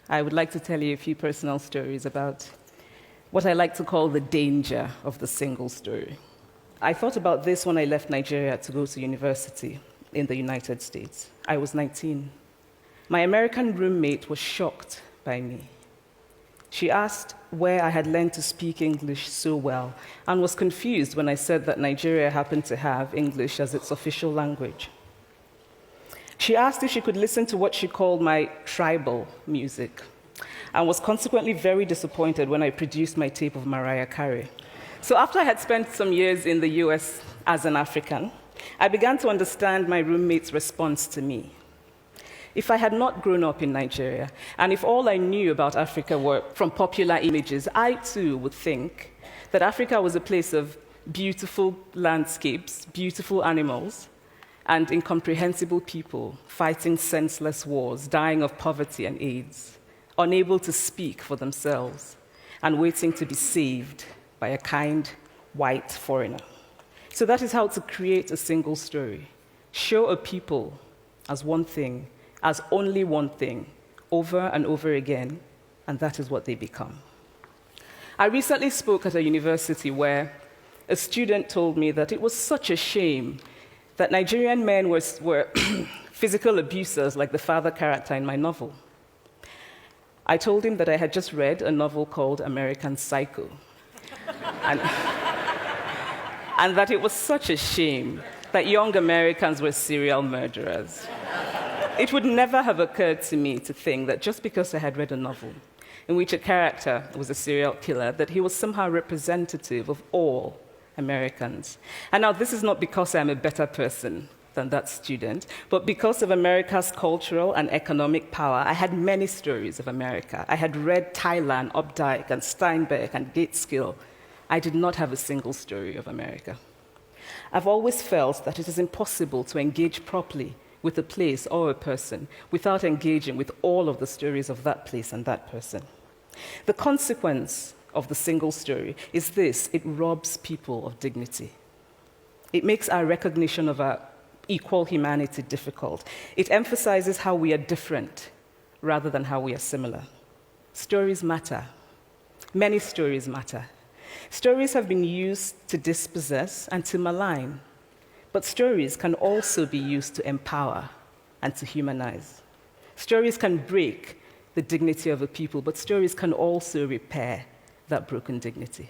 I would like to tell you a few personal stories about what I like to call the danger of the single story. I thought about this when I left Nigeria to go to university in the United States. I was 19. My American roommate was shocked by me. She asked where I had learned to speak English so well and was confused when I said that Nigeria happened to have English as its official language. She asked if she could listen to what she called my tribal music and was consequently very disappointed when I produced my tape of Mariah Carey. So after I had spent some years in the US as an African, I began to understand my roommate's response to me. If I had not grown up in Nigeria, and if all I knew about Africa were from popular images, I too would think that Africa was a place of beautiful landscapes, beautiful animals, and incomprehensible people fighting senseless wars, dying of poverty and AIDS, unable to speak for themselves, and waiting to be saved by a kind white foreigner. So that is how to create a single story. Show a people as one thing, as only one thing, over and over again, and that is what they become. I recently spoke at a university where a student told me that it was such a shame that Nigerian men were physical abusers like the father character in my novel. I told him that I had just read a novel called American Psycho, and that it was such a shame that young Americans were serial murderers. It would never have occurred to me to think that just because I had read a novel in which a character was a serial killer, that he was somehow representative of all Americans. And now this is not because I'm a better person than that student, but because of America's cultural and economic power, I had many stories of America. I had read Thailand, Updike, and Steinbeck, and Gateskill. I did not have a single story of America. I've always felt that it is impossible to engage properly with a place or a person without engaging with all of the stories of that place and that person. The consequence of the single story is this: it robs people of dignity. It makes our recognition of our equal humanity difficult. It emphasizes how we are different rather than how we are similar. Stories matter. Many stories matter. Stories have been used to dispossess and to malign, but stories can also be used to empower and to humanize. Stories can break the dignity of a people, but stories can also repair that broken dignity.